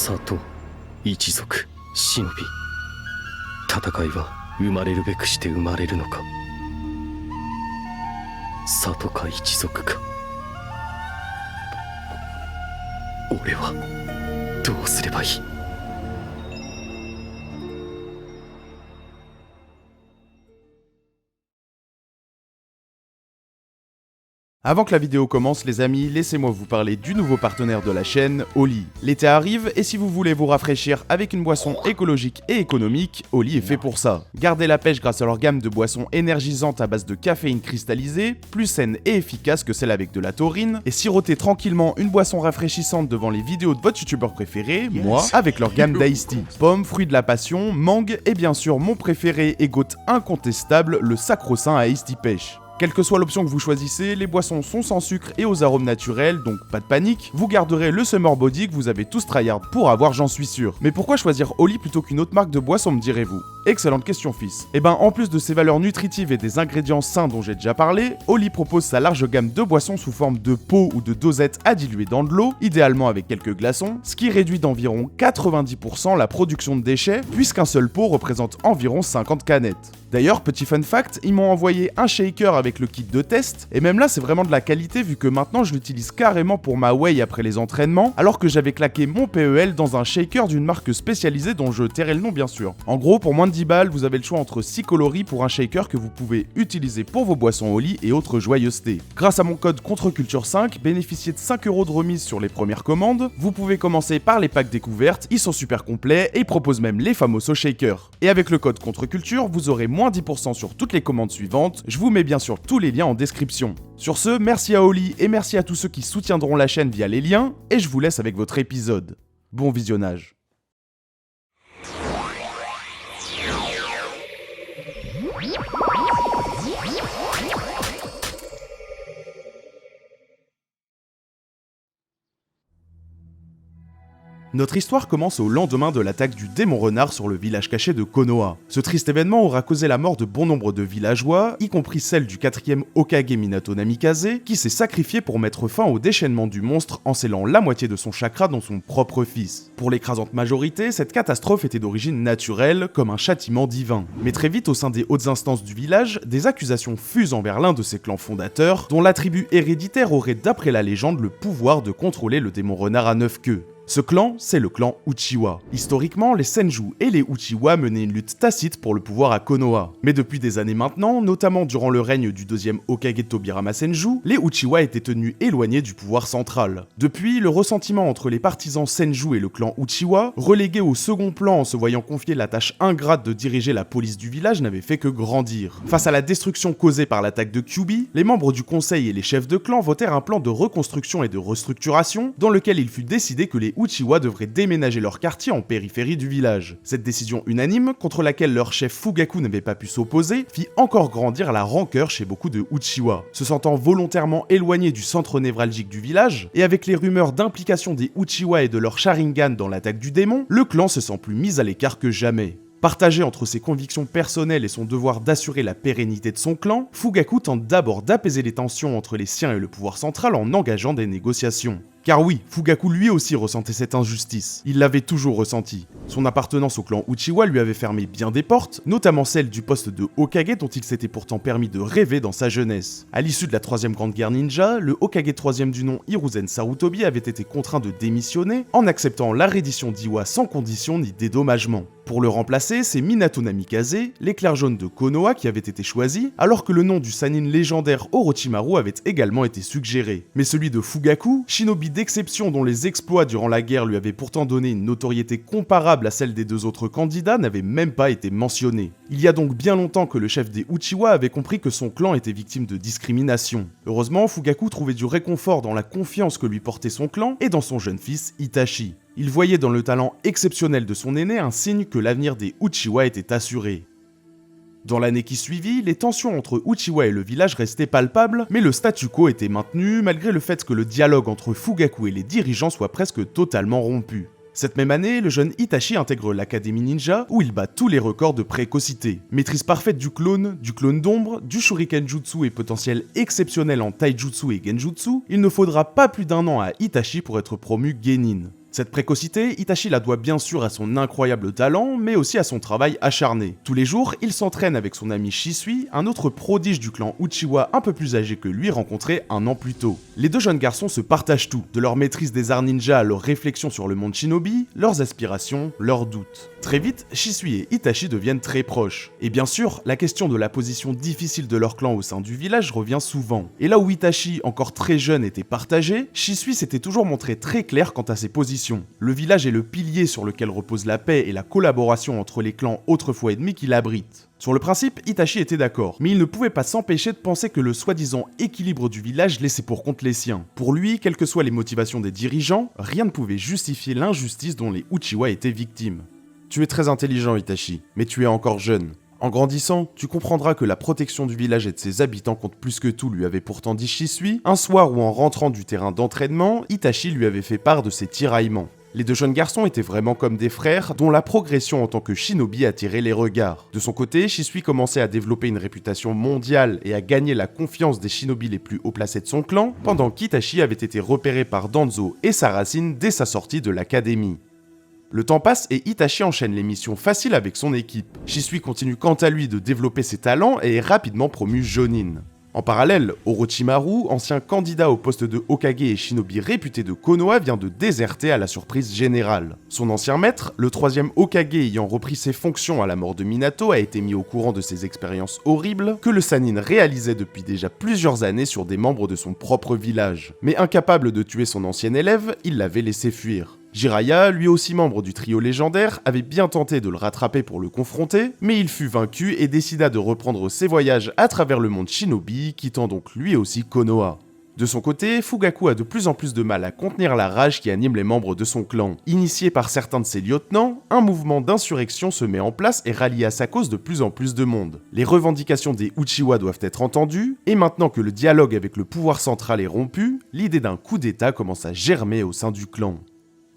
里一族忍び、戦いは生まれるべくして生まれるのか。里か一族か。俺はどうすればいい。Avant que la vidéo commence les amis, laissez-moi vous parler du nouveau partenaire de la chaîne, Oli. L'été arrive et si vous voulez vous rafraîchir avec une boisson écologique et économique, Oli est fait pour ça. Gardez la pêche grâce à leur gamme de boissons énergisantes à base de caféine cristallisée, plus saine et efficace que celle avec de la taurine, et sirotez tranquillement une boisson rafraîchissante devant les vidéos de votre youtubeur préféré, moi, avec leur gamme d'Ice Tea. Pommes, fruits de la passion, mangue et bien sûr mon préféré et goat incontestable, le sacro-saint Ice Tea pêche. Quelle que soit l'option que vous choisissez, les boissons sont sans sucre et aux arômes naturels, donc pas de panique, vous garderez le summer body que vous avez tous tryhard pour avoir, j'en suis sûr. Mais pourquoi choisir Oli plutôt qu'une autre marque de boisson, me direz-vous? Excellente question fils. Et ben en plus de ses valeurs nutritives et des ingrédients sains dont j'ai déjà parlé, Oli propose sa large gamme de boissons sous forme de pots ou de dosettes à diluer dans de l'eau, idéalement avec quelques glaçons, ce qui réduit d'environ 90% la production de déchets, puisqu'un seul pot représente environ 50 canettes. D'ailleurs, petit fun fact, ils m'ont envoyé un shaker avec le kit de test, et même là c'est vraiment de la qualité vu que maintenant je l'utilise carrément pour ma whey après les entraînements, alors que j'avais claqué mon PEL dans un shaker d'une marque spécialisée dont je tairai le nom bien sûr. En gros, pour moins de 10 balles, vous avez le choix entre 6 coloris pour un shaker que vous pouvez utiliser pour vos boissons Oli et autres joyeusetés. Grâce à mon code CONTRECULTURE5, bénéficiez de 5 € de remise sur les premières commandes, vous pouvez commencer par les packs découvertes, ils sont super complets et ils proposent même les fameux shakers. Et avec le code CONTRECULTURE, vous aurez moins 10% sur toutes les commandes suivantes, je vous mets bien sûr tous les liens en description. Sur ce, merci à Oli et merci à tous ceux qui soutiendront la chaîne via les liens, et je vous laisse avec votre épisode. Bon visionnage. Notre histoire commence au lendemain de l'attaque du démon renard sur le village caché de Konoha. Ce triste événement aura causé la mort de bon nombre de villageois, y compris celle du 4e Hokage Minato Namikaze, qui s'est sacrifié pour mettre fin au déchaînement du monstre en scellant la moitié de son chakra dans son propre fils. Pour l'écrasante majorité, cette catastrophe était d'origine naturelle, comme un châtiment divin. Mais très vite, au sein des hautes instances du village, des accusations fusent envers l'un de ses clans fondateurs, dont l'attribut héréditaire aurait d'après la légende le pouvoir de contrôler le démon renard à 9 queues. Ce clan, c'est le clan Uchiwa. Historiquement, les Senju et les Uchiwa menaient une lutte tacite pour le pouvoir à Konoha. Mais depuis des années maintenant, notamment durant le règne du 2e Hokage Tobirama Senju, les Uchiwa étaient tenus éloignés du pouvoir central. Depuis, le ressentiment entre les partisans Senju et le clan Uchiwa, relégué au second plan en se voyant confier la tâche ingrate de diriger la police du village, n'avait fait que grandir. Face à la destruction causée par l'attaque de Kyuubi, les membres du conseil et les chefs de clan votèrent un plan de reconstruction et de restructuration, dans lequel il fut décidé que les Uchiwa devraient déménager leur quartier en périphérie du village. Cette décision unanime, contre laquelle leur chef Fugaku n'avait pas pu s'opposer, fit encore grandir la rancœur chez beaucoup de Uchiwa. Se sentant volontairement éloignés du centre névralgique du village, et avec les rumeurs d'implication des Uchiwa et de leur Sharingan dans l'attaque du démon, le clan se sent plus mis à l'écart que jamais. Partagé entre ses convictions personnelles et son devoir d'assurer la pérennité de son clan, Fugaku tente d'abord d'apaiser les tensions entre les siens et le pouvoir central en engageant des négociations. Car oui, Fugaku lui aussi ressentait cette injustice, il l'avait toujours ressenti. Son appartenance au clan Uchiwa lui avait fermé bien des portes, notamment celle du poste de Hokage dont il s'était pourtant permis de rêver dans sa jeunesse. À l'issue de la 3e Grande Guerre Ninja, le Hokage 3e du nom Hiruzen Sarutobi avait été contraint de démissionner en acceptant la reddition d'Iwa sans condition ni dédommagement. Pour le remplacer, c'est Minato Namikaze, l'éclair jaune de Konoha qui avait été choisi, alors que le nom du Sannin légendaire Orochimaru avait également été suggéré. Mais celui de Fugaku, shinobi d'exception dont les exploits durant la guerre lui avaient pourtant donné une notoriété comparable à celle des deux autres candidats, n'avait même pas été mentionné. Il y a donc bien longtemps que le chef des Uchiwa avait compris que son clan était victime de discrimination. Heureusement, Fugaku trouvait du réconfort dans la confiance que lui portait son clan et dans son jeune fils Itachi. Il voyait dans le talent exceptionnel de son aîné un signe que l'avenir des Uchiwa était assuré. Dans l'année qui suivit, les tensions entre Uchiwa et le village restaient palpables, mais le statu quo était maintenu malgré le fait que le dialogue entre Fugaku et les dirigeants soit presque totalement rompu. Cette même année, le jeune Itachi intègre l'Académie Ninja où il bat tous les records de précocité. Maîtrise parfaite du clone d'ombre, du shuriken jutsu et potentiel exceptionnel en taijutsu et genjutsu, il ne faudra pas plus d'1 an à Itachi pour être promu genin. Cette précocité, Itachi la doit bien sûr à son incroyable talent, mais aussi à son travail acharné. Tous les jours, il s'entraîne avec son ami Shisui, un autre prodige du clan Uchiwa un peu plus âgé que lui rencontré un an plus tôt. Les deux jeunes garçons se partagent tout, de leur maîtrise des arts ninja à leurs réflexions sur le monde shinobi, leurs aspirations, leurs doutes. Très vite, Shisui et Itachi deviennent très proches. Et bien sûr, la question de la position difficile de leur clan au sein du village revient souvent. Et là où Itachi, encore très jeune, était partagé, Shisui s'était toujours montré très clair quant à ses positions. Le village est le pilier sur lequel repose la paix et la collaboration entre les clans autrefois ennemis qui l'abritent. Sur le principe, Itachi était d'accord, mais il ne pouvait pas s'empêcher de penser que le soi-disant équilibre du village laissait pour compte les siens. Pour lui, quelles que soient les motivations des dirigeants, rien ne pouvait justifier l'injustice dont les Uchiwa étaient victimes. Tu es très intelligent, Itachi, mais tu es encore jeune. En grandissant, tu comprendras que la protection du village et de ses habitants compte plus que tout, lui avait pourtant dit Shisui, un soir où en rentrant du terrain d'entraînement, Itachi lui avait fait part de ses tiraillements. Les deux jeunes garçons étaient vraiment comme des frères, dont la progression en tant que shinobi attirait les regards. De son côté, Shisui commençait à développer une réputation mondiale et à gagner la confiance des shinobi les plus haut placés de son clan, pendant qu'Itachi avait été repéré par Danzo et Saracine dès sa sortie de l'académie. Le temps passe et Itachi enchaîne les missions faciles avec son équipe. Shisui continue quant à lui de développer ses talents et est rapidement promu Jonin. En parallèle, Orochimaru, ancien candidat au poste de Hokage et shinobi réputé de Konoha, vient de déserter à la surprise générale. Son ancien maître, le troisième Hokage ayant repris ses fonctions à la mort de Minato, a été mis au courant de ses expériences horribles que le Sannin réalisait depuis déjà plusieurs années sur des membres de son propre village. Mais incapable de tuer son ancien élève, il l'avait laissé fuir. Jiraiya, lui aussi membre du trio légendaire, avait bien tenté de le rattraper pour le confronter, mais il fut vaincu et décida de reprendre ses voyages à travers le monde shinobi, quittant donc lui aussi Konoha. De son côté, Fugaku a de plus en plus de mal à contenir la rage qui anime les membres de son clan. Initié par certains de ses lieutenants, un mouvement d'insurrection se met en place et rallie à sa cause de plus en plus de monde. Les revendications des Uchiwa doivent être entendues, et maintenant que le dialogue avec le pouvoir central est rompu, l'idée d'un coup d'état commence à germer au sein du clan.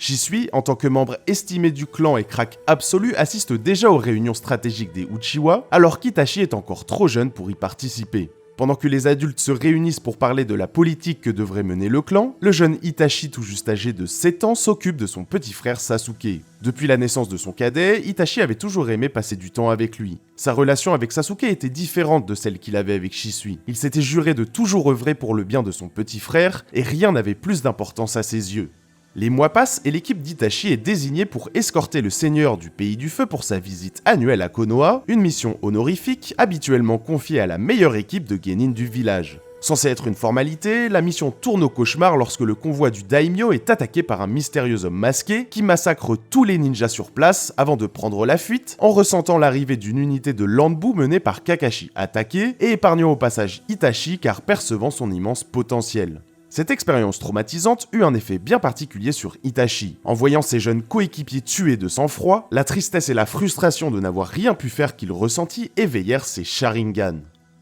Shisui, en tant que membre estimé du clan et crack absolu, assiste déjà aux réunions stratégiques des Uchiwa, alors qu'Itachi est encore trop jeune pour y participer. Pendant que les adultes se réunissent pour parler de la politique que devrait mener le clan, le jeune Itachi tout juste âgé de 7 ans s'occupe de son petit frère Sasuke. Depuis la naissance de son cadet, Itachi avait toujours aimé passer du temps avec lui. Sa relation avec Sasuke était différente de celle qu'il avait avec Shisui. Il s'était juré de toujours œuvrer pour le bien de son petit frère, et rien n'avait plus d'importance à ses yeux. Les mois passent et l'équipe d'Itachi est désignée pour escorter le seigneur du Pays du Feu pour sa visite annuelle à Konoha, une mission honorifique habituellement confiée à la meilleure équipe de genin du village. Censée être une formalité, la mission tourne au cauchemar lorsque le convoi du daimyo est attaqué par un mystérieux homme masqué qui massacre tous les ninjas sur place avant de prendre la fuite en ressentant l'arrivée d'une unité de Lanbu menée par Kakashi attaquée et épargnant au passage Itachi car percevant son immense potentiel. Cette expérience traumatisante eut un effet bien particulier sur Itachi. En voyant ses jeunes coéquipiers tués de sang-froid, la tristesse et la frustration de n'avoir rien pu faire qu'il ressentit éveillèrent ses Sharingan.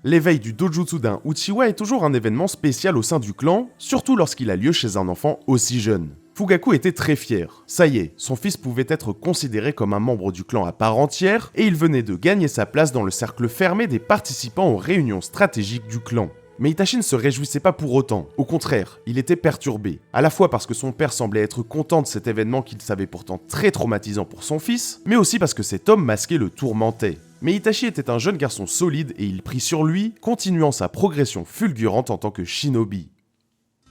L'éveil du dojutsu d'un Uchiwa est toujours un événement spécial au sein du clan, surtout lorsqu'il a lieu chez un enfant aussi jeune. Fugaku était très fier. Ça y est, son fils pouvait être considéré comme un membre du clan à part entière, et il venait de gagner sa place dans le cercle fermé des participants aux réunions stratégiques du clan. Mais Itachi ne se réjouissait pas pour autant. Au contraire, il était perturbé. À la fois parce que son père semblait être content de cet événement qu'il savait pourtant très traumatisant pour son fils, mais aussi parce que cet homme masqué le tourmentait. Mais Itachi était un jeune garçon solide et il prit sur lui, continuant sa progression fulgurante en tant que shinobi.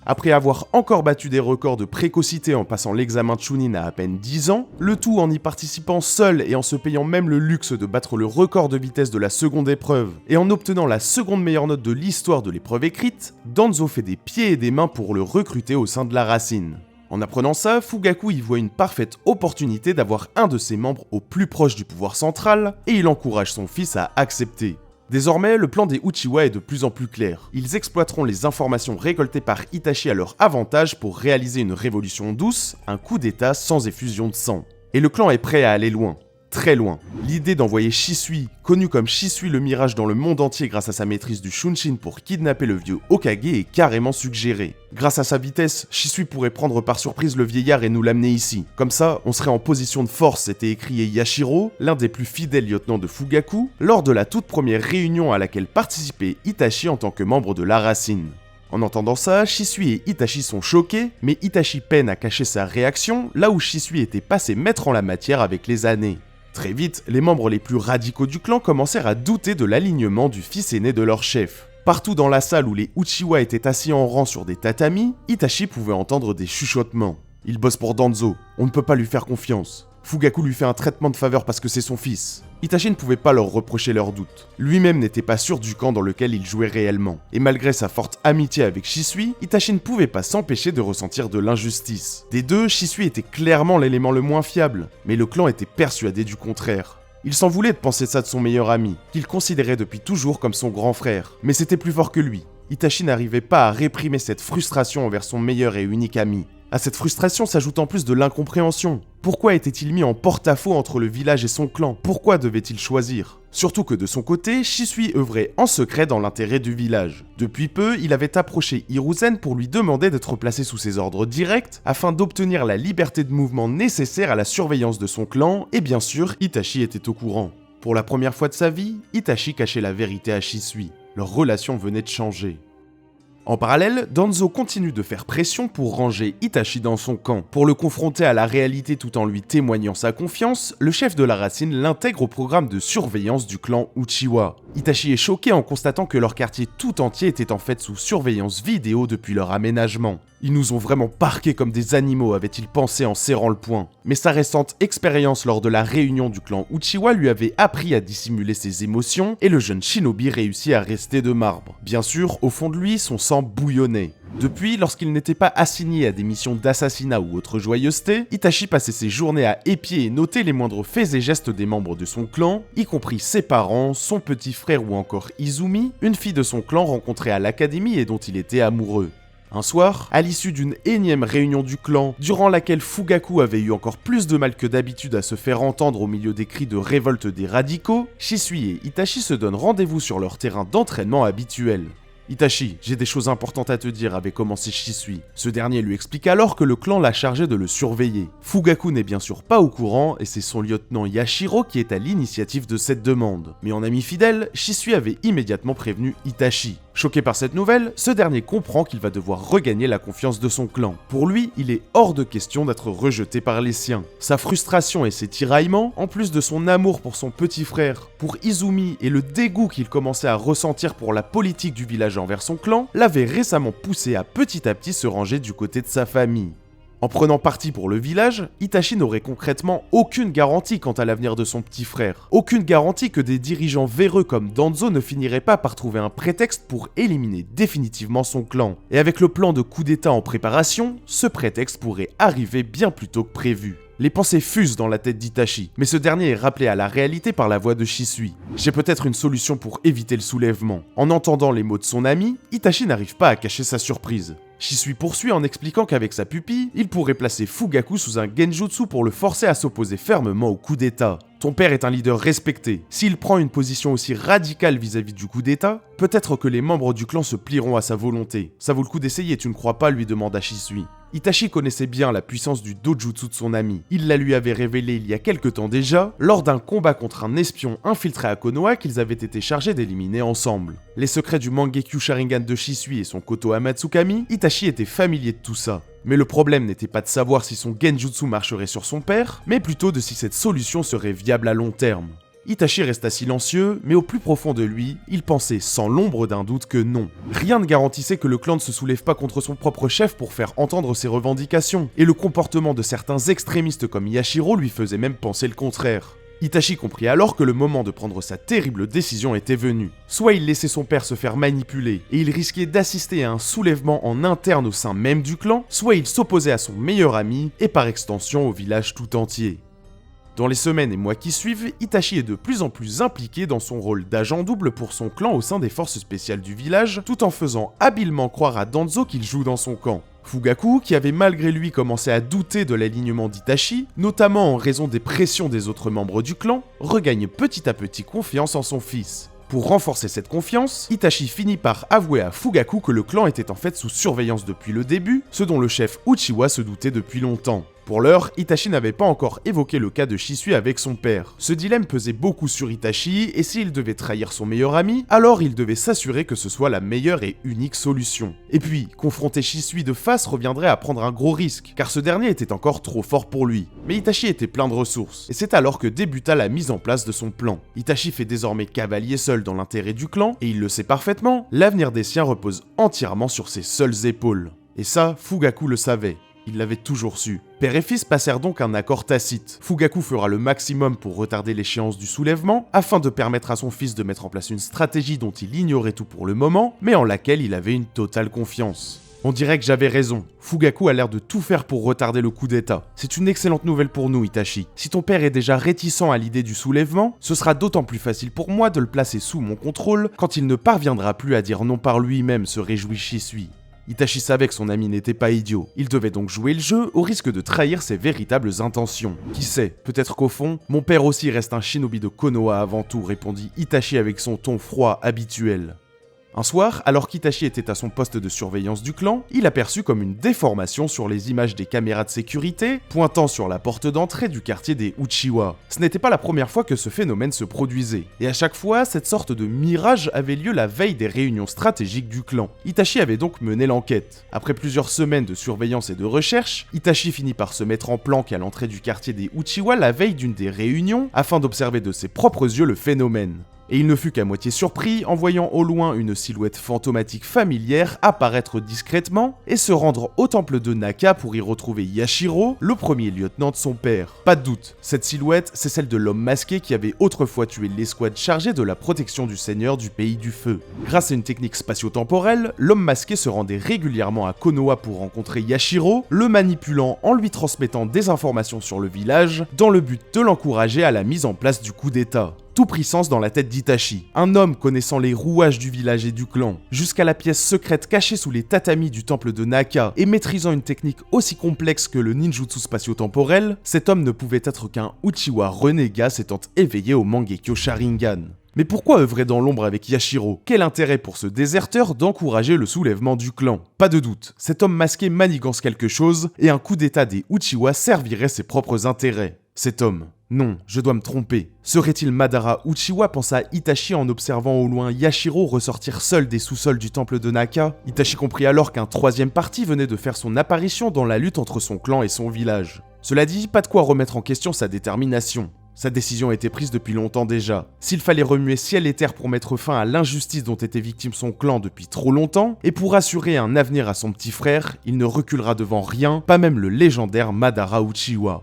Après avoir encore battu des records de précocité en passant l'examen Chunin à peine 10 ans, le tout en y participant seul et en se payant même le luxe de battre le record de vitesse de la seconde épreuve, et en obtenant la seconde meilleure note de l'histoire de l'épreuve écrite, Danzo fait des pieds et des mains pour le recruter au sein de la racine. En apprenant ça, Fugaku y voit une parfaite opportunité d'avoir un de ses membres au plus proche du pouvoir central, et il encourage son fils à accepter. Désormais, le plan des Uchiwa est de plus en plus clair. Ils exploiteront les informations récoltées par Itachi à leur avantage pour réaliser une révolution douce, un coup d'état sans effusion de sang. Et le clan est prêt à aller loin. Très loin. L'idée d'envoyer Shisui, connu comme Shisui le Mirage dans le monde entier grâce à sa maîtrise du Shunshin pour kidnapper le vieux Hokage est carrément suggérée. Grâce à sa vitesse, Shisui pourrait prendre par surprise le vieillard et nous l'amener ici. Comme ça, on serait en position de force, s'était écrié Yashiro, l'un des plus fidèles lieutenants de Fugaku, lors de la toute première réunion à laquelle participait Itachi en tant que membre de la racine. En entendant ça, Shisui et Itachi sont choqués, mais Itachi peine à cacher sa réaction, là où Shisui était passé maître en la matière avec les années. Très vite, les membres les plus radicaux du clan commencèrent à douter de l'alignement du fils aîné de leur chef. Partout dans la salle où les Uchiwa étaient assis en rang sur des tatamis, Itachi pouvait entendre des chuchotements. Il bosse pour Danzo, on ne peut pas lui faire confiance. Fugaku lui fait un traitement de faveur parce que c'est son fils. Itachi ne pouvait pas leur reprocher leurs doutes. Lui-même n'était pas sûr du camp dans lequel il jouait réellement. Et malgré sa forte amitié avec Shisui, Itachi ne pouvait pas s'empêcher de ressentir de l'injustice. Des deux, Shisui était clairement l'élément le moins fiable, mais le clan était persuadé du contraire. Il s'en voulait de penser ça de son meilleur ami, qu'il considérait depuis toujours comme son grand frère, mais c'était plus fort que lui. Itachi n'arrivait pas à réprimer cette frustration envers son meilleur et unique ami. À cette frustration s'ajoute en plus de l'incompréhension. Pourquoi était-il mis en porte-à-faux entre le village et son clan? Pourquoi devait-il choisir? Surtout que de son côté, Shisui œuvrait en secret dans l'intérêt du village. Depuis peu, il avait approché Hiruzen pour lui demander d'être placé sous ses ordres directs afin d'obtenir la liberté de mouvement nécessaire à la surveillance de son clan, et bien sûr, Itachi était au courant. Pour la première fois de sa vie, Itachi cachait la vérité à Shisui. Leur relation venait de changer. En parallèle, Danzo continue de faire pression pour ranger Itachi dans son camp. Pour le confronter à la réalité tout en lui témoignant sa confiance, le chef de la racine l'intègre au programme de surveillance du clan Uchiwa. Itachi est choqué en constatant que leur quartier tout entier était en fait sous surveillance vidéo depuis leur aménagement. Ils nous ont vraiment parqués comme des animaux, avait-il pensé en serrant le poing. Mais sa récente expérience lors de la réunion du clan Uchiwa lui avait appris à dissimuler ses émotions, et le jeune shinobi réussit à rester de marbre. Bien sûr, au fond de lui, son sang bouillonnait. Depuis, lorsqu'il n'était pas assigné à des missions d'assassinat ou autre joyeuseté, Itachi passait ses journées à épier et noter les moindres faits et gestes des membres de son clan, y compris ses parents, son petit frère ou encore Izumi, une fille de son clan rencontrée à l'académie et dont il était amoureux. Un soir, à l'issue d'une énième réunion du clan, durant laquelle Fugaku avait eu encore plus de mal que d'habitude à se faire entendre au milieu des cris de révolte des radicaux, Shisui et Itachi se donnent rendez-vous sur leur terrain d'entraînement habituel. Itachi, j'ai des choses importantes à te dire, avait commencé Shisui. Ce dernier lui explique alors que le clan l'a chargé de le surveiller. Fugaku n'est bien sûr pas au courant et c'est son lieutenant Yashiro qui est à l'initiative de cette demande. Mais en ami fidèle, Shisui avait immédiatement prévenu Itachi. Choqué par cette nouvelle, ce dernier comprend qu'il va devoir regagner la confiance de son clan. Pour lui, il est hors de question d'être rejeté par les siens. Sa frustration et ses tiraillements, en plus de son amour pour son petit frère, pour Izumi et le dégoût qu'il commençait à ressentir pour la politique du village envers son clan, l'avaient récemment poussé à petit se ranger du côté de sa famille. En prenant parti pour le village, Itachi n'aurait concrètement aucune garantie quant à l'avenir de son petit frère. Aucune garantie que des dirigeants véreux comme Danzo ne finiraient pas par trouver un prétexte pour éliminer définitivement son clan. Et avec le plan de coup d'état en préparation, ce prétexte pourrait arriver bien plus tôt que prévu. Les pensées fusent dans la tête d'Itachi, mais ce dernier est rappelé à la réalité par la voix de Shisui. J'ai peut-être une solution pour éviter le soulèvement. En entendant les mots de son ami, Itachi n'arrive pas à cacher sa surprise. Shisui poursuit en expliquant qu'avec sa pupille, il pourrait placer Fugaku sous un genjutsu pour le forcer à s'opposer fermement au coup d'état. Ton père est un leader respecté. S'il prend une position aussi radicale vis-à-vis du coup d'état, peut-être que les membres du clan se plieront à sa volonté. Ça vaut le coup d'essayer, tu ne crois pas, lui demanda Shisui. Itachi connaissait bien la puissance du dojutsu de son ami. Il la lui avait révélé il y a quelque temps déjà, lors d'un combat contre un espion infiltré à Konoha qu'ils avaient été chargés d'éliminer ensemble. Les secrets du Mangekyu Sharingan de Shisui et son Koto Amatsukami, Itachi était familier de tout ça. Mais le problème n'était pas de savoir si son genjutsu marcherait sur son père, mais plutôt de si cette solution serait viable à long terme. Itachi resta silencieux, mais au plus profond de lui, il pensait sans l'ombre d'un doute que non. Rien ne garantissait que le clan ne se soulève pas contre son propre chef pour faire entendre ses revendications, et le comportement de certains extrémistes comme Yashiro lui faisait même penser le contraire. Itachi comprit alors que le moment de prendre sa terrible décision était venu. Soit il laissait son père se faire manipuler, et il risquait d'assister à un soulèvement en interne au sein même du clan, soit il s'opposait à son meilleur ami, et par extension au village tout entier. Dans les semaines et mois qui suivent, Itachi est de plus en plus impliqué dans son rôle d'agent double pour son clan au sein des forces spéciales du village, tout en faisant habilement croire à Danzo qu'il joue dans son camp. Fugaku, qui avait malgré lui commencé à douter de l'alignement d'Itachi, notamment en raison des pressions des autres membres du clan, regagne petit à petit confiance en son fils. Pour renforcer cette confiance, Itachi finit par avouer à Fugaku que le clan était en fait sous surveillance depuis le début, ce dont le chef Uchiwa se doutait depuis longtemps. Pour l'heure, Itachi n'avait pas encore évoqué le cas de Shisui avec son père. Ce dilemme pesait beaucoup sur Itachi, et s'il devait trahir son meilleur ami, alors il devait s'assurer que ce soit la meilleure et unique solution. Et puis, confronter Shisui de face reviendrait à prendre un gros risque, car ce dernier était encore trop fort pour lui. Mais Itachi était plein de ressources, et c'est alors que débuta la mise en place de son plan. Itachi fait désormais cavalier seul dans l'intérêt du clan, et il le sait parfaitement, l'avenir des siens repose entièrement sur ses seules épaules. Et ça, Fugaku le savait. Il l'avait toujours su. Père et fils passèrent donc un accord tacite. Fugaku fera le maximum pour retarder l'échéance du soulèvement, afin de permettre à son fils de mettre en place une stratégie dont il ignorait tout pour le moment, mais en laquelle il avait une totale confiance. On dirait que j'avais raison. Fugaku a l'air de tout faire pour retarder le coup d'état. C'est une excellente nouvelle pour nous, Itachi. Si ton père est déjà réticent à l'idée du soulèvement, ce sera d'autant plus facile pour moi de le placer sous mon contrôle quand il ne parviendra plus à dire non par lui-même, se réjouit Shisui. Itachi savait que son ami n'était pas idiot. Il devait donc jouer le jeu au risque de trahir ses véritables intentions. Qui sait, peut-être qu'au fond, mon père aussi reste un shinobi de Konoha avant tout, répondit Itachi avec son ton froid habituel. Un soir, alors qu'Itachi était à son poste de surveillance du clan, il aperçut comme une déformation sur les images des caméras de sécurité pointant sur la porte d'entrée du quartier des Uchiwa. Ce n'était pas la première fois que ce phénomène se produisait, et à chaque fois, cette sorte de mirage avait lieu la veille des réunions stratégiques du clan. Itachi avait donc mené l'enquête. Après plusieurs semaines de surveillance et de recherche, Itachi finit par se mettre en planque à l'entrée du quartier des Uchiwa la veille d'une des réunions afin d'observer de ses propres yeux le phénomène. Et il ne fut qu'à moitié surpris en voyant au loin une silhouette fantomatique familière apparaître discrètement et se rendre au temple de Naka pour y retrouver Yashiro, le premier lieutenant de son père. Pas de doute, cette silhouette, c'est celle de l'homme masqué qui avait autrefois tué l'escouade chargée de la protection du seigneur du pays du feu. Grâce à une technique spatio-temporelle, l'homme masqué se rendait régulièrement à Konoha pour rencontrer Yashiro, le manipulant en lui transmettant des informations sur le village, dans le but de l'encourager à la mise en place du coup d'état. Tout prit sens dans la tête d'Itachi, un homme connaissant les rouages du village et du clan, jusqu'à la pièce secrète cachée sous les tatamis du temple de Naka, et maîtrisant une technique aussi complexe que le ninjutsu spatio-temporel, cet homme ne pouvait être qu'un Uchiwa renégat s'étant éveillé au Mangekyo Sharingan. Mais pourquoi œuvrer dans l'ombre avec Yashiro? Quel intérêt pour ce déserteur d'encourager le soulèvement du clan? Pas de doute, cet homme masqué manigance quelque chose, et un coup d'état des Uchiwa servirait ses propres intérêts. Cet homme... Non, je dois me tromper. Serait-il Madara Uchiwa, pensa Itachi en observant au loin Yashiro ressortir seul des sous-sols du temple de Naka. Itachi comprit alors qu'un troisième parti venait de faire son apparition dans la lutte entre son clan et son village. Cela dit, pas de quoi remettre en question sa détermination. Sa décision était prise depuis longtemps déjà. S'il fallait remuer ciel et terre pour mettre fin à l'injustice dont était victime son clan depuis trop longtemps, et pour assurer un avenir à son petit frère, il ne reculera devant rien, pas même le légendaire Madara Uchiwa.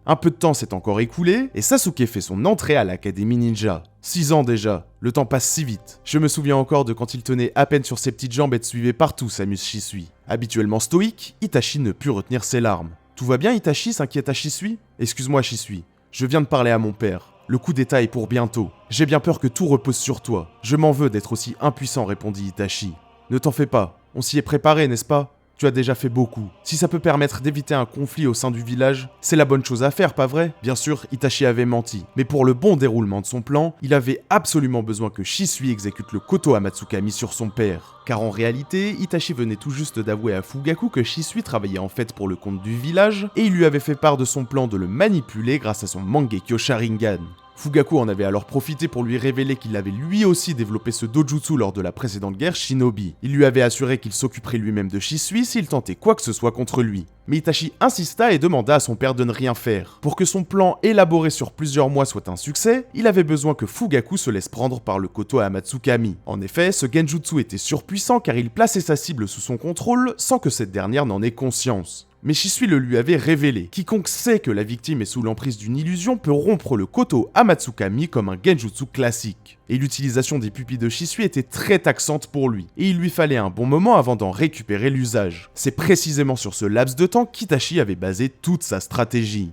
Un peu de temps s'est encore écoulé, et Sasuke fait son entrée à l'Académie Ninja. 6 ans déjà, le temps passe si vite. Je me souviens encore de quand il tenait à peine sur ses petites jambes et te suivait partout, s'amuse Shisui. Habituellement stoïque, Itachi ne put retenir ses larmes. « Tout va bien Itachi ?» s'inquiéta Shisui. « Excuse-moi Shisui, je viens de parler à mon père. Le coup d'état est pour bientôt. J'ai bien peur que tout repose sur toi. Je m'en veux d'être aussi impuissant, répondit Itachi. Ne t'en fais pas, on s'y est préparé, n'est-ce pas ? Tu as déjà fait beaucoup. Si ça peut permettre d'éviter un conflit au sein du village, c'est la bonne chose à faire, pas vrai ? Bien sûr, Itachi avait menti. Mais pour le bon déroulement de son plan, il avait absolument besoin que Shisui exécute le Koto Amatsukami sur son père. Car en réalité, Itachi venait tout juste d'avouer à Fugaku que Shisui travaillait en fait pour le compte du village, et il lui avait fait part de son plan de le manipuler grâce à son Mangekyo Sharingan. Fugaku en avait alors profité pour lui révéler qu'il avait lui aussi développé ce dojutsu lors de la précédente guerre shinobi. Il lui avait assuré qu'il s'occuperait lui-même de Shisui s'il tentait quoi que ce soit contre lui. Mais Itachi insista et demanda à son père de ne rien faire. Pour que son plan élaboré sur plusieurs mois soit un succès, il avait besoin que Fugaku se laisse prendre par le Koto Amatsukami. En effet, ce genjutsu était surpuissant car il plaçait sa cible sous son contrôle sans que cette dernière n'en ait conscience. Mais Shisui le lui avait révélé. Quiconque sait que la victime est sous l'emprise d'une illusion peut rompre le Koto Amatsukami comme un genjutsu classique. Et l'utilisation des pupilles de Shisui était très taxante pour lui, et il lui fallait un bon moment avant d'en récupérer l'usage. C'est précisément sur ce laps de temps qu'Itachi avait basé toute sa stratégie.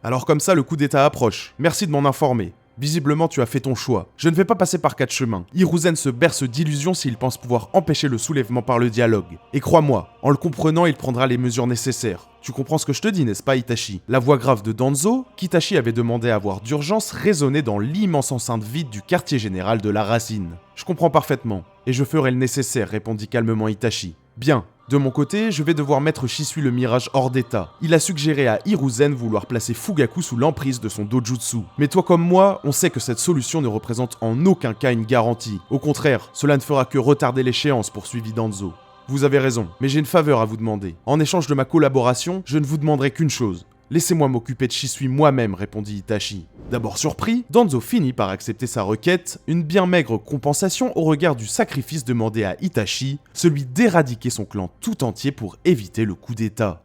Alors comme ça, le coup d'état approche. Merci de m'en informer. Visiblement, tu as fait ton choix. Je ne vais pas passer par 4 chemins. Hiruzen se berce d'illusions s'il pense pouvoir empêcher le soulèvement par le dialogue. Et crois-moi, en le comprenant, il prendra les mesures nécessaires. Tu comprends ce que je te dis, n'est-ce pas, Itachi ? La voix grave de Danzo, qu'Itachi avait demandé à voir d'urgence, résonnait dans l'immense enceinte vide du quartier général de la Racine. Je comprends parfaitement, et je ferai le nécessaire, répondit calmement Itachi. Bien, De mon côté, je vais devoir mettre Shisui le Mirage hors d'état. Il a suggéré à Hiruzen vouloir placer Fugaku sous l'emprise de son dojutsu. Mais toi comme moi, on sait que cette solution ne représente en aucun cas une garantie. Au contraire, cela ne fera que retarder l'échéance, poursuivit Danzo. Vous avez raison, mais j'ai une faveur à vous demander. En échange de ma collaboration, je ne vous demanderai qu'une chose. Laissez-moi m'occuper de Shisui moi-même, répondit Itachi. D'abord surpris, Danzo finit par accepter sa requête, une bien maigre compensation au regard du sacrifice demandé à Itachi, celui d'éradiquer son clan tout entier pour éviter le coup d'état.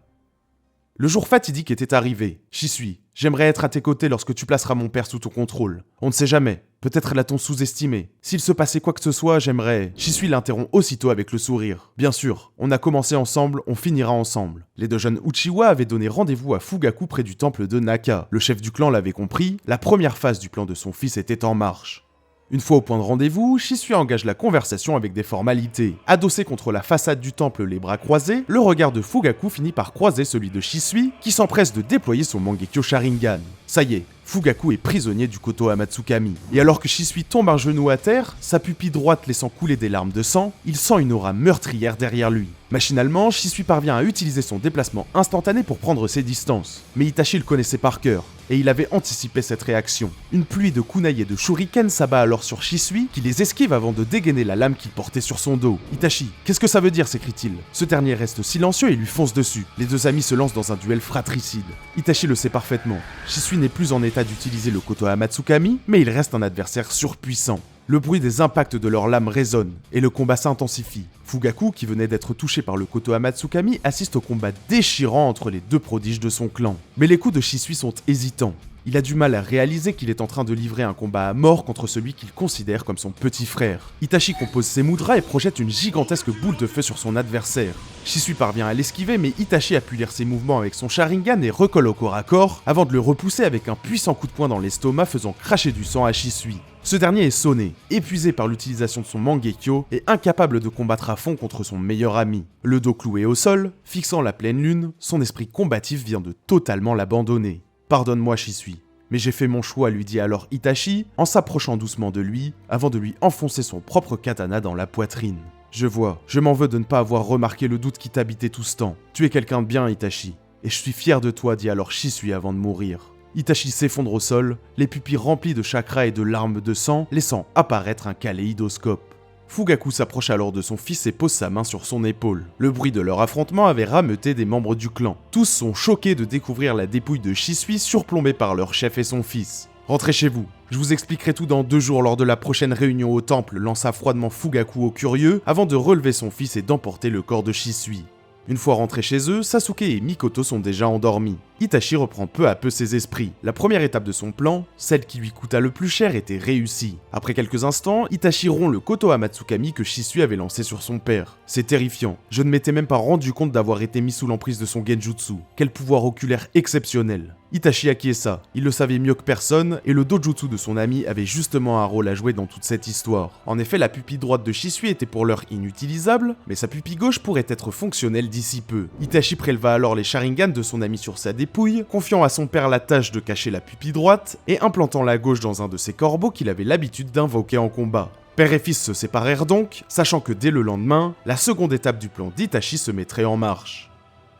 Le jour fatidique était arrivé. Shisui, j'aimerais être à tes côtés lorsque tu placeras mon père sous ton contrôle. On ne sait jamais. Peut-être l'a-t-on sous-estimé. S'il se passait quoi que ce soit, j'aimerais... Shisui l'interrompt aussitôt avec le sourire. Bien sûr, on a commencé ensemble, on finira ensemble. Les deux jeunes Uchiwa avaient donné rendez-vous à Fugaku près du temple de Naka. Le chef du clan l'avait compris, la première phase du plan de son fils était en marche. Une fois au point de rendez-vous, Shisui engage la conversation avec des formalités. Adossé contre la façade du temple les bras croisés, le regard de Fugaku finit par croiser celui de Shisui, qui s'empresse de déployer son Mangekyo Sharingan. Ça y est, Fugaku est prisonnier du Koto Amatsukami. Et alors que Shisui tombe un genou à terre, sa pupille droite laissant couler des larmes de sang, il sent une aura meurtrière derrière lui. Machinalement, Shisui parvient à utiliser son déplacement instantané pour prendre ses distances. Mais Itachi le connaissait par cœur, et il avait anticipé cette réaction. Une pluie de kunai et de shuriken s'abat alors sur Shisui, qui les esquive avant de dégainer la lame qu'il portait sur son dos. Itachi, qu'est-ce que ça veut dire, s'écrie-t-il. Ce dernier reste silencieux et lui fonce dessus. Les deux amis se lancent dans un duel fratricide. Itachi le sait parfaitement. Shisui n'est plus en état d'utiliser le Koto Amatsukami, mais il reste un adversaire surpuissant. Le bruit des impacts de leurs lames résonne, et le combat s'intensifie. Fugaku, qui venait d'être touché par le Koto Amatsukami, assiste au combat déchirant entre les deux prodiges de son clan. Mais les coups de Shisui sont hésitants. Il a du mal à réaliser qu'il est en train de livrer un combat à mort contre celui qu'il considère comme son petit frère. Itachi compose ses mudras et projette une gigantesque boule de feu sur son adversaire. Shisui parvient à l'esquiver, mais Itachi appuie ses mouvements avec son Sharingan et recolle au corps à corps, avant de le repousser avec un puissant coup de poing dans l'estomac faisant cracher du sang à Shisui. Ce dernier est sonné, épuisé par l'utilisation de son Mangekyo et incapable de combattre à fond contre son meilleur ami. Le dos cloué au sol, fixant la pleine lune, son esprit combatif vient de totalement l'abandonner. Pardonne-moi Shisui, mais j'ai fait mon choix, lui dit alors Itachi, en s'approchant doucement de lui, avant de lui enfoncer son propre katana dans la poitrine. Je vois, je m'en veux de ne pas avoir remarqué le doute qui t'habitait tout ce temps. Tu es quelqu'un de bien, Itachi, et je suis fier de toi, dit alors Shisui avant de mourir. Itachi s'effondre au sol, les pupilles remplies de chakra et de larmes de sang, laissant apparaître un kaléidoscope. Fugaku s'approche alors de son fils et pose sa main sur son épaule. Le bruit de leur affrontement avait rameuté des membres du clan. Tous sont choqués de découvrir la dépouille de Shisui surplombée par leur chef et son fils. Rentrez chez vous, je vous expliquerai tout dans 2 jours lors de la prochaine réunion au temple, lança froidement Fugaku au curieux, avant de relever son fils et d'emporter le corps de Shisui. Une fois rentrés chez eux, Sasuke et Mikoto sont déjà endormis. Itachi reprend peu à peu ses esprits. La première étape de son plan, celle qui lui coûta le plus cher, était réussie. Après quelques instants, Itachi rompt le Koto Amatsukami que Shisui avait lancé sur son père. C'est terrifiant. Je ne m'étais même pas rendu compte d'avoir été mis sous l'emprise de son genjutsu. Quel pouvoir oculaire exceptionnel. Itachi acquiesça. Il le savait mieux que personne, et le dojutsu de son ami avait justement un rôle à jouer dans toute cette histoire. En effet, la pupille droite de Shisui était pour l'heure inutilisable, mais sa pupille gauche pourrait être fonctionnelle d'ici peu. Itachi préleva alors les Sharingan de son ami sur sa dépouille, confiant à son père la tâche de cacher la pupille droite, et implantant la gauche dans un de ses corbeaux qu'il avait l'habitude d'invoquer en combat. Père et fils se séparèrent donc, sachant que dès le lendemain, la seconde étape du plan d'Itachi se mettrait en marche.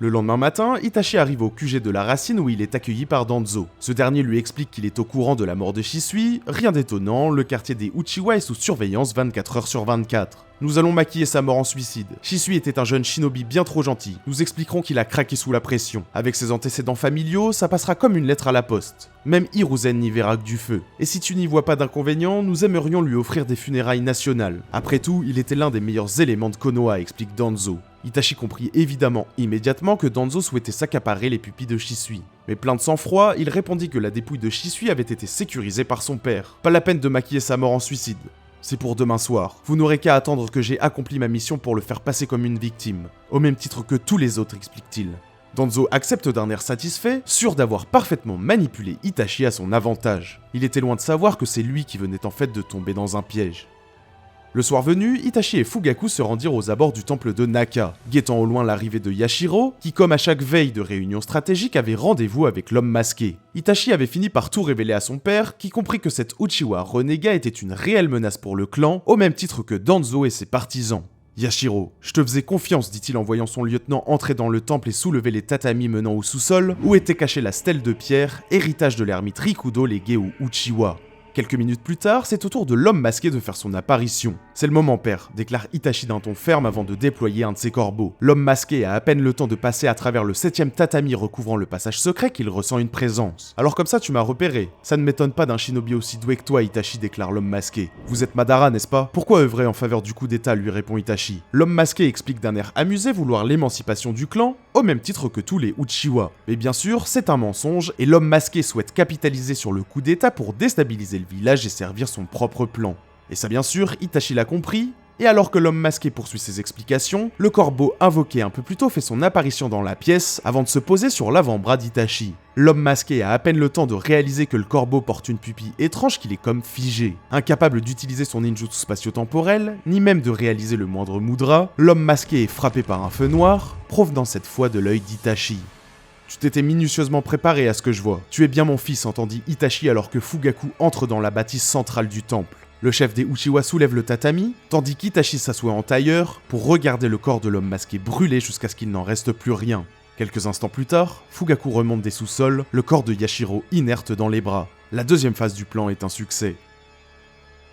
Le lendemain matin, Itachi arrive au QG de la racine où il est accueilli par Danzo. Ce dernier lui explique qu'il est au courant de la mort de Shisui, rien d'étonnant, le quartier des Uchiwa est sous surveillance 24 heures sur 24. Nous allons maquiller sa mort en suicide. Shisui était un jeune shinobi bien trop gentil. Nous expliquerons qu'il a craqué sous la pression. Avec ses antécédents familiaux, ça passera comme une lettre à la poste. Même Hiruzen n'y verra que du feu. Et si tu n'y vois pas d'inconvénient, nous aimerions lui offrir des funérailles nationales. Après tout, il était l'un des meilleurs éléments de Konoha, explique Danzo. Itachi comprit évidemment immédiatement que Danzo souhaitait s'accaparer les pupilles de Shisui. Mais plein de sang-froid, il répondit que la dépouille de Shisui avait été sécurisée par son père. Pas la peine de maquiller sa mort en suicide. C'est pour demain soir. Vous n'aurez qu'à attendre que j'ai accompli ma mission pour le faire passer comme une victime. Au même titre que tous les autres, explique-t-il. Danzo accepte d'un air satisfait, sûr d'avoir parfaitement manipulé Itachi à son avantage. Il était loin de savoir que c'est lui qui venait en fait de tomber dans un piège. Le soir venu, Itachi et Fugaku se rendirent aux abords du temple de Naka, guettant au loin l'arrivée de Yashiro, qui comme à chaque veille de réunion stratégique avait rendez-vous avec l'homme masqué. Itachi avait fini par tout révéler à son père, qui comprit que cet Uchiwa renégat était une réelle menace pour le clan, au même titre que Danzo et ses partisans. Yashiro, je te faisais confiance, dit-il en voyant son lieutenant entrer dans le temple et soulever les tatamis menant au sous-sol, où était cachée la stèle de pierre, héritage de l'ermite Rikudo légué au Uchiwa. Quelques minutes plus tard, c'est au tour de l'homme masqué de faire son apparition. C'est le moment, père, déclare Itachi d'un ton ferme avant de déployer un de ses corbeaux. L'homme masqué a à peine le temps de passer à travers le 7ème tatami recouvrant le passage secret qu'il ressent une présence. Alors comme ça, tu m'as repéré. Ça ne m'étonne pas d'un shinobi aussi doué que toi, Itachi, déclare l'homme masqué. Vous êtes Madara, n'est-ce pas? Pourquoi œuvrer en faveur du coup d'état, lui répond Itachi. L'homme masqué explique d'un air amusé vouloir l'émancipation du clan, au même titre que tous les Uchiwa. Mais bien sûr, c'est un mensonge, et l'homme masqué souhaite capitaliser sur le coup d'état pour déstabiliser le village et servir son propre plan. Et ça bien sûr, Itachi l'a compris, et alors que l'homme masqué poursuit ses explications, le corbeau invoqué un peu plus tôt fait son apparition dans la pièce avant de se poser sur l'avant-bras d'Itachi. L'homme masqué a à peine le temps de réaliser que le corbeau porte une pupille étrange qu'il est comme figé. Incapable d'utiliser son ninjutsu spatio-temporel, ni même de réaliser le moindre mudra, l'homme masqué est frappé par un feu noir, provenant cette fois de l'œil d'Itachi. Tu t'étais minutieusement préparé à ce que je vois. Tu es bien mon fils, entendit Itachi alors que Fugaku entre dans la bâtisse centrale du temple. Le chef des Uchiwa soulève le tatami, tandis qu'Itachi s'assoit en tailleur pour regarder le corps de l'homme masqué brûler jusqu'à ce qu'il n'en reste plus rien. Quelques instants plus tard, Fugaku remonte des sous-sols, le corps de Yashiro inerte dans les bras. La deuxième phase du plan est un succès.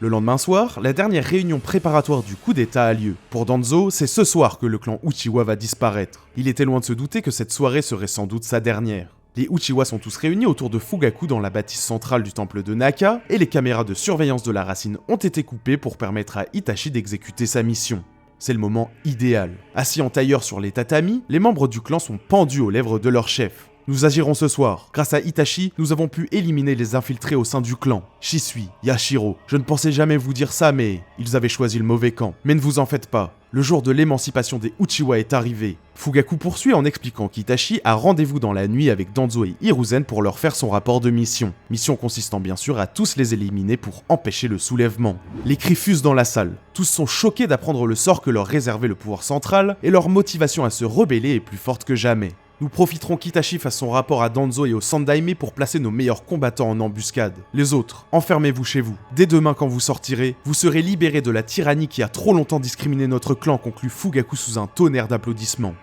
Le lendemain soir, la dernière réunion préparatoire du coup d'état a lieu. Pour Danzo, c'est ce soir que le clan Uchiwa va disparaître. Il était loin de se douter que cette soirée serait sans doute sa dernière. Les Uchiwa sont tous réunis autour de Fugaku dans la bâtisse centrale du temple de Naka, et les caméras de surveillance de la racine ont été coupées pour permettre à Itachi d'exécuter sa mission. C'est le moment idéal. Assis en tailleur sur les tatamis, les membres du clan sont pendus aux lèvres de leur chef. Nous agirons ce soir. Grâce à Itachi, nous avons pu éliminer les infiltrés au sein du clan. Shisui, Yashiro, je ne pensais jamais vous dire ça, mais ils avaient choisi le mauvais camp. Mais ne vous en faites pas. Le jour de l'émancipation des Uchiwa est arrivé. Fugaku poursuit en expliquant qu'Itachi a rendez-vous dans la nuit avec Danzo et Hiruzen pour leur faire son rapport de mission. Mission consistant bien sûr à tous les éliminer pour empêcher le soulèvement. Les cris fusent dans la salle. Tous sont choqués d'apprendre le sort que leur réservait le pouvoir central, et leur motivation à se rebeller est plus forte que jamais. Nous profiterons qu'Itachi fasse son rapport à Danzo et au Sandaime pour placer nos meilleurs combattants en embuscade. Les autres, enfermez-vous chez vous. Dès demain quand vous sortirez, vous serez libérés de la tyrannie qui a trop longtemps discriminé notre clan, conclut Fugaku sous un tonnerre d'applaudissements.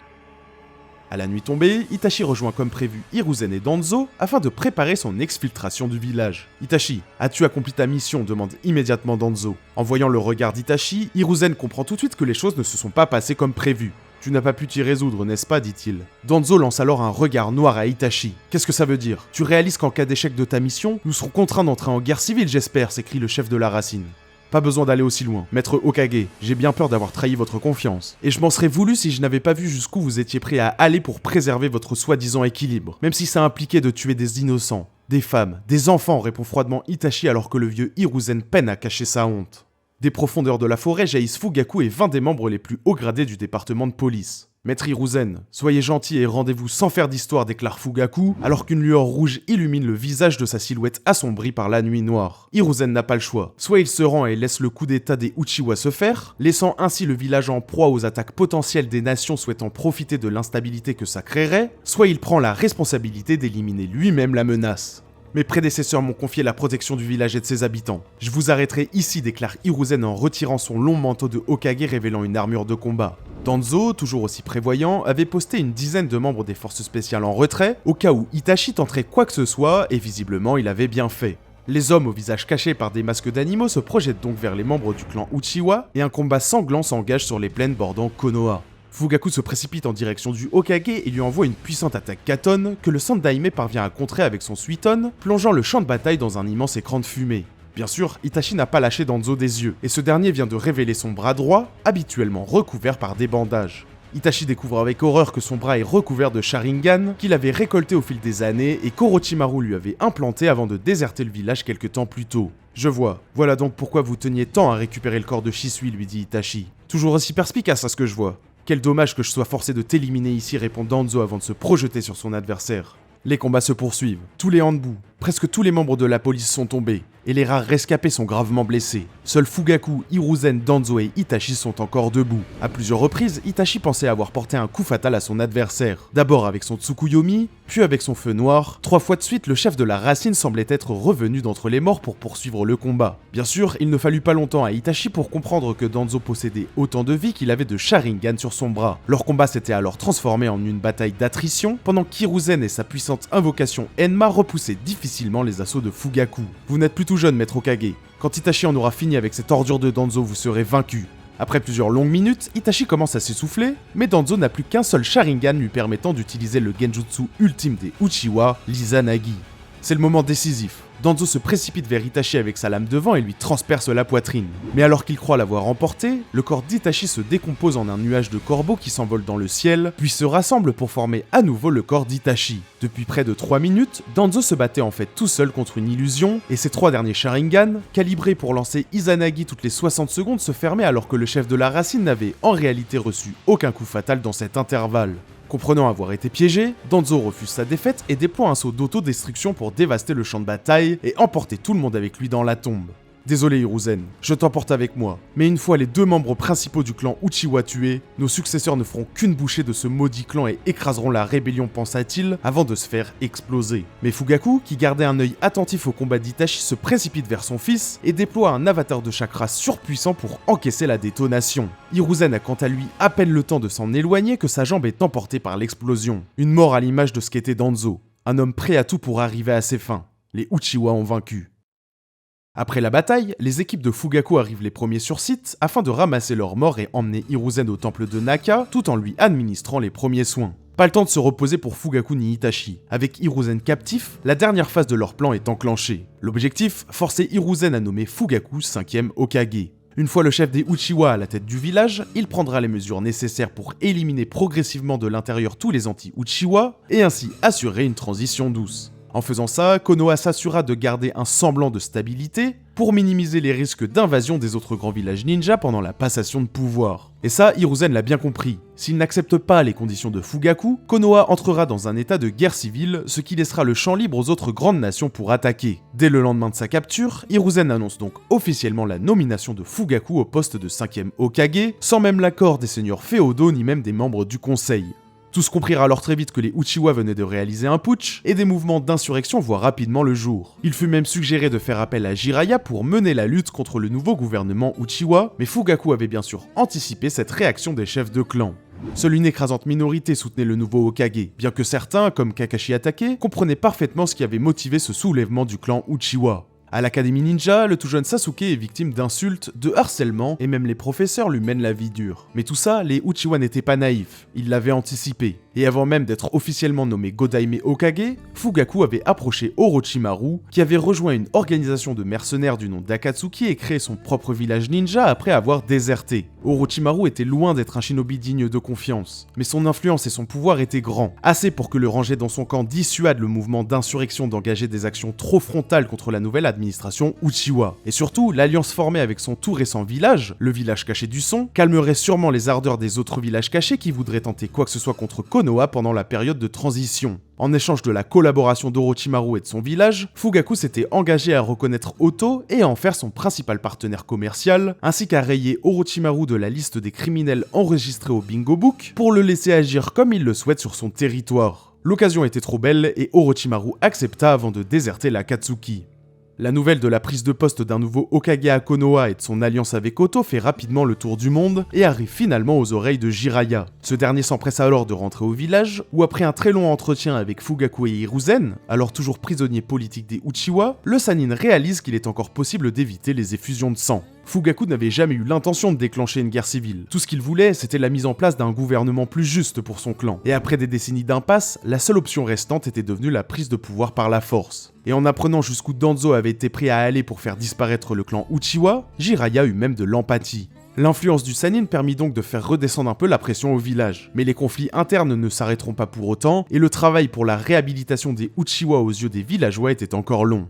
À la nuit tombée, Itachi rejoint comme prévu Hiruzen et Danzo afin de préparer son exfiltration du village. Itachi, as-tu accompli ta mission? Demande immédiatement Danzo. En voyant le regard d'Itachi, Hiruzen comprend tout de suite que les choses ne se sont pas passées comme prévu. Tu n'as pas pu t'y résoudre, n'est-ce pas, dit-il. Danzo lance alors un regard noir à Itachi. Qu'est-ce que ça veut dire? Tu réalises qu'en cas d'échec de ta mission, nous serons contraints d'entrer en guerre civile, j'espère, s'écrie le chef de la racine. Pas besoin d'aller aussi loin. Maître Hokage, j'ai bien peur d'avoir trahi votre confiance. Et je m'en serais voulu si je n'avais pas vu jusqu'où vous étiez prêt à aller pour préserver votre soi-disant équilibre. Même si ça impliquait de tuer des innocents, des femmes, des enfants, répond froidement Itachi alors que le vieux Hiruzen peine à cacher sa honte. Des profondeurs de la forêt jaillissent Fugaku et 20 des membres les plus haut gradés du département de police. Maître Hiruzen, soyez gentil et rendez-vous sans faire d'histoire, déclare Fugaku, alors qu'une lueur rouge illumine le visage de sa silhouette assombrie par la nuit noire. Hiruzen n'a pas le choix. Soit il se rend et laisse le coup d'état des Uchiwa se faire, laissant ainsi le village en proie aux attaques potentielles des nations souhaitant profiter de l'instabilité que ça créerait, soit il prend la responsabilité d'éliminer lui-même la menace. Mes prédécesseurs m'ont confié la protection du village et de ses habitants. Je vous arrêterai ici, déclare Hiruzen en retirant son long manteau de Hokage révélant une armure de combat. Danzo, toujours aussi prévoyant, avait posté une dizaine de membres des forces spéciales en retrait, au cas où Itachi tenterait quoi que ce soit, et visiblement il avait bien fait. Les hommes au visage caché par des masques d'animaux se projettent donc vers les membres du clan Uchiwa, et un combat sanglant s'engage sur les plaines bordant Konoha. Fugaku se précipite en direction du Hokage et lui envoie une puissante attaque Katon que le Sandaime parvient à contrer avec son Suiton, plongeant le champ de bataille dans un immense écran de fumée. Bien sûr, Itachi n'a pas lâché Danzo des yeux, et ce dernier vient de révéler son bras droit, habituellement recouvert par des bandages. Itachi découvre avec horreur que son bras est recouvert de Sharingan qu'il avait récolté au fil des années et qu'Orochimaru lui avait implanté avant de déserter le village quelque temps plus tôt. Je vois, voilà donc pourquoi vous teniez tant à récupérer le corps de Shisui, lui dit Itachi. Toujours aussi perspicace à ce que je vois. Quel dommage que je sois forcé de t'éliminer ici, répond Danzo avant de se projeter sur son adversaire. Les combats se poursuivent, tous les Hanbu, Presque tous les membres de la police sont tombés, et les rares rescapés sont gravement blessés. Seuls Fugaku, Hiruzen, Danzo et Itachi sont encore debout. À plusieurs reprises, Itachi pensait avoir porté un coup fatal à son adversaire. D'abord avec son Tsukuyomi, puis avec son feu noir. 3 fois de suite, le chef de la racine semblait être revenu d'entre les morts pour poursuivre le combat. Bien sûr, il ne fallut pas longtemps à Itachi pour comprendre que Danzo possédait autant de vie qu'il avait de Sharingan sur son bras. Leur combat s'était alors transformé en une bataille d'attrition, pendant qu'Hiruzen et sa puissante invocation Enma repoussaient difficilement les assauts de Fugaku. Vous n'êtes plus tout jeune, maître Hokage. Quand Itachi en aura fini avec cette ordure de Danzo, vous serez vaincu. Après plusieurs longues minutes, Itachi commence à s'essouffler, mais Danzo n'a plus qu'un seul Sharingan lui permettant d'utiliser le genjutsu ultime des Uchiwa, l'Izanagi. C'est le moment décisif. Danzo se précipite vers Itachi avec sa lame de vent et lui transperce la poitrine. Mais alors qu'il croit l'avoir emporté, le corps d'Itachi se décompose en un nuage de corbeaux qui s'envolent dans le ciel, puis se rassemble pour former à nouveau le corps d'Itachi. Depuis près de 3 minutes, Danzo se battait en fait tout seul contre une illusion, et ses 3 derniers Sharingan, calibrés pour lancer Izanagi toutes les 60 secondes, se fermaient alors que le chef de la racine n'avait en réalité reçu aucun coup fatal dans cet intervalle. Comprenant avoir été piégé, Danzo refuse sa défaite et déploie un saut d'autodestruction pour dévaster le champ de bataille et emporter tout le monde avec lui dans la tombe. Désolé Hiruzen, je t'emporte avec moi, mais une fois les 2 membres principaux du clan Uchiwa tués, nos successeurs ne feront qu'une bouchée de ce maudit clan et écraseront la rébellion, pensa-t-il, avant de se faire exploser. Mais Fugaku, qui gardait un œil attentif au combat d'Itachi, se précipite vers son fils et déploie un avatar de chakra surpuissant pour encaisser la détonation. Hiruzen a quant à lui à peine le temps de s'en éloigner que sa jambe est emportée par l'explosion. Une mort à l'image de ce qu'était Danzo, un homme prêt à tout pour arriver à ses fins. Les Uchiwa ont vaincu. Après la bataille, les équipes de Fugaku arrivent les premiers sur site afin de ramasser leurs morts et emmener Hiruzen au temple de Naka tout en lui administrant les premiers soins. Pas le temps de se reposer pour Fugaku ni Itachi. Avec Hiruzen captif, la dernière phase de leur plan est enclenchée. L'objectif, forcer Hiruzen à nommer Fugaku 5e Hokage. Une fois le chef des Uchiwa à la tête du village, il prendra les mesures nécessaires pour éliminer progressivement de l'intérieur tous les anti-Uchiwa et ainsi assurer une transition douce. En faisant ça, Konoha s'assura de garder un semblant de stabilité pour minimiser les risques d'invasion des autres grands villages ninja pendant la passation de pouvoir. Et ça, Hiruzen l'a bien compris. S'il n'accepte pas les conditions de Fugaku, Konoha entrera dans un état de guerre civile, ce qui laissera le champ libre aux autres grandes nations pour attaquer. Dès le lendemain de sa capture, Hiruzen annonce donc officiellement la nomination de Fugaku au poste de 5e Hokage, sans même l'accord des seigneurs féodaux ni même des membres du conseil. Tous comprirent alors très vite que les Uchiwa venaient de réaliser un putsch, et des mouvements d'insurrection voient rapidement le jour. Il fut même suggéré de faire appel à Jiraiya pour mener la lutte contre le nouveau gouvernement Uchiwa, mais Fugaku avait bien sûr anticipé cette réaction des chefs de clan. Seule une écrasante minorité soutenait le nouveau Hokage, bien que certains, comme Kakashi Hatake, comprenaient parfaitement ce qui avait motivé ce soulèvement du clan Uchiwa. À l'Académie Ninja, le tout jeune Sasuke est victime d'insultes, de harcèlement, et même les professeurs lui mènent la vie dure. Mais tout ça, les Uchiwa n'étaient pas naïfs, ils l'avaient anticipé. Et avant même d'être officiellement nommé Godaime Hokage, Fugaku avait approché Orochimaru, qui avait rejoint une organisation de mercenaires du nom d'Akatsuki et créé son propre village ninja après avoir déserté. Orochimaru était loin d'être un shinobi digne de confiance, mais son influence et son pouvoir étaient grands, assez pour que le ranger dans son camp dissuade le mouvement d'insurrection d'engager des actions trop frontales contre la nouvelle administration Uchiwa. Et surtout, l'alliance formée avec son tout récent village, le village caché du son, calmerait sûrement les ardeurs des autres villages cachés qui voudraient tenter quoi que ce soit contre Konoha pendant la période de transition. En échange de la collaboration d'Orochimaru et de son village, Fugaku s'était engagé à reconnaître Oto et à en faire son principal partenaire commercial, ainsi qu'à rayer Orochimaru de la liste des criminels enregistrés au Bingo Book pour le laisser agir comme il le souhaite sur son territoire. L'occasion était trop belle et Orochimaru accepta avant de déserter l'Akatsuki. La nouvelle de la prise de poste d'un nouveau Hokage à Konoha et de son alliance avec Oto fait rapidement le tour du monde et arrive finalement aux oreilles de Jiraiya. Ce dernier s'empresse alors de rentrer au village, où après un très long entretien avec Fugaku et Hiruzen, alors toujours prisonniers politiques des Uchiwa, le Sannin réalise qu'il est encore possible d'éviter les effusions de sang. Fugaku n'avait jamais eu l'intention de déclencher une guerre civile. Tout ce qu'il voulait, c'était la mise en place d'un gouvernement plus juste pour son clan. Et après des décennies d'impasse, la seule option restante était devenue la prise de pouvoir par la force. Et en apprenant jusqu'où Danzo avait été prêt à aller pour faire disparaître le clan Uchiwa, Jiraiya eut même de l'empathie. L'influence du Sannin permit donc de faire redescendre un peu la pression au village. Mais les conflits internes ne s'arrêteront pas pour autant, et le travail pour la réhabilitation des Uchiwa aux yeux des villageois était encore long.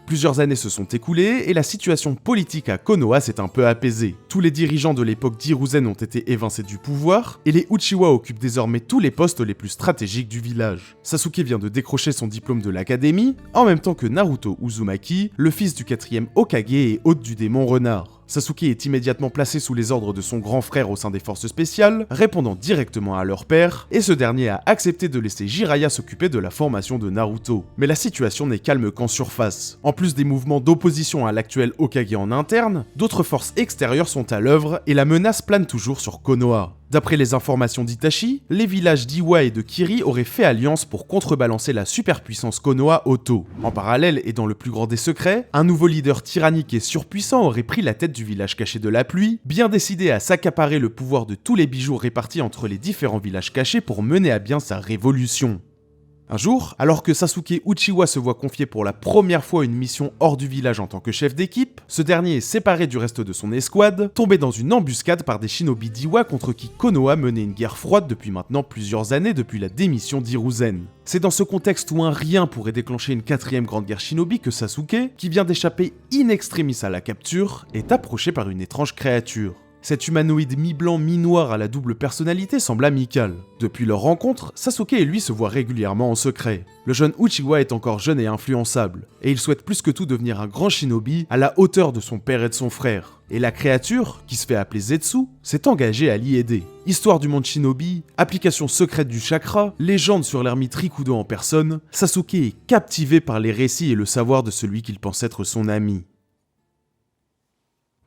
Plusieurs années se sont écoulées et la situation politique à Konoha s'est un peu apaisée. Tous les dirigeants de l'époque d'Hiruzen ont été évincés du pouvoir et les Uchiwa occupent désormais tous les postes les plus stratégiques du village. Sasuke vient de décrocher son diplôme de l'académie, en même temps que Naruto Uzumaki, le fils du 4e Hokage et hôte du démon renard. Sasuke est immédiatement placé sous les ordres de son grand frère au sein des forces spéciales, répondant directement à leur père, et ce dernier a accepté de laisser Jiraiya s'occuper de la formation de Naruto. Mais la situation n'est calme qu'en surface. En plus des mouvements d'opposition à l'actuel Hokage en interne, d'autres forces extérieures sont à l'œuvre et la menace plane toujours sur Konoha. D'après les informations d'Itachi, les villages d'Iwa et de Kiri auraient fait alliance pour contrebalancer la superpuissance Konoha Oto. En parallèle, et dans le plus grand des secrets, un nouveau leader tyrannique et surpuissant aurait pris la tête du village caché de la pluie, bien décidé à s'accaparer le pouvoir de tous les bijoux répartis entre les différents villages cachés pour mener à bien sa révolution. Un jour, alors que Sasuke Uchiwa se voit confier pour la première fois une mission hors du village en tant que chef d'équipe, ce dernier est séparé du reste de son escouade, tombé dans une embuscade par des shinobi d'Iwa contre qui Konoha menait une guerre froide depuis maintenant plusieurs années depuis la démission d'Hiruzen. C'est dans ce contexte où un rien pourrait déclencher une 4ème grande guerre shinobi que Sasuke, qui vient d'échapper in extremis à la capture, est approché par une étrange créature. Cet humanoïde mi-blanc, mi-noir à la double personnalité semble amical. Depuis leur rencontre, Sasuke et lui se voient régulièrement en secret. Le jeune Uchiwa est encore jeune et influençable, et il souhaite plus que tout devenir un grand shinobi à la hauteur de son père et de son frère. Et la créature, qui se fait appeler Zetsu, s'est engagée à l'y aider. Histoire du monde shinobi, application secrète du chakra, légende sur l'ermite Rikudo en personne, Sasuke est captivé par les récits et le savoir de celui qu'il pense être son ami.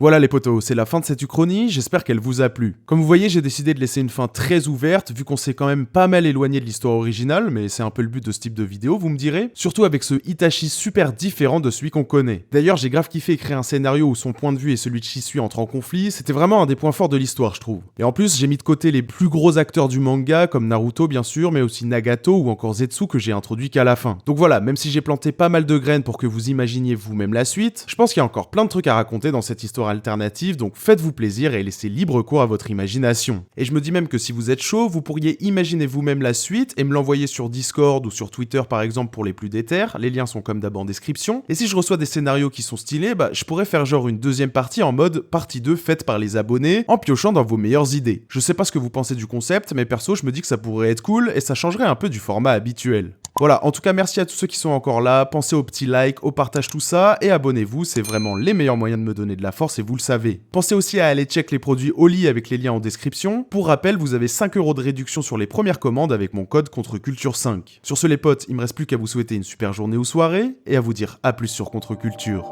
Voilà les potos, c'est la fin de cette uchronie, j'espère qu'elle vous a plu. Comme vous voyez, j'ai décidé de laisser une fin très ouverte, vu qu'on s'est quand même pas mal éloigné de l'histoire originale, mais c'est un peu le but de ce type de vidéo, vous me direz. Surtout avec ce Itachi super différent de celui qu'on connaît. D'ailleurs, j'ai grave kiffé écrire un scénario où son point de vue et celui de Shisui entrent en conflit, c'était vraiment un des points forts de l'histoire, je trouve. Et en plus, j'ai mis de côté les plus gros acteurs du manga, comme Naruto bien sûr, mais aussi Nagato ou encore Zetsu que j'ai introduit qu'à la fin. Donc voilà, même si j'ai planté pas mal de graines pour que vous imaginiez vous-même la suite, je pense qu'il y a encore plein de trucs à raconter dans cette histoire alternative, donc faites-vous plaisir et laissez libre cours à votre imagination. Et je me dis même que si vous êtes chaud, vous pourriez imaginer vous-même la suite et me l'envoyer sur Discord ou sur Twitter par exemple pour les plus déter, les liens sont comme d'hab en description. Et si je reçois des scénarios qui sont stylés, je pourrais faire genre une deuxième partie en mode partie 2 faite par les abonnés, en piochant dans vos meilleures idées. Je sais pas ce que vous pensez du concept, mais perso je me dis que ça pourrait être cool et ça changerait un peu du format habituel. Voilà, en tout cas merci à tous ceux qui sont encore là, pensez au petit like, au partage tout ça, et abonnez-vous, c'est vraiment les meilleurs moyens de me donner de la force et vous le savez. Pensez aussi à aller check les produits Oli avec les liens en description. Pour rappel, vous avez 5 € de réduction sur les premières commandes avec mon code CONTRECULTURE5. Sur ce les potes, il me reste plus qu'à vous souhaiter une super journée ou soirée, et à vous dire à plus sur Contre-Culture.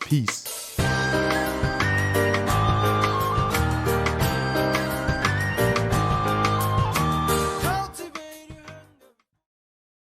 Peace.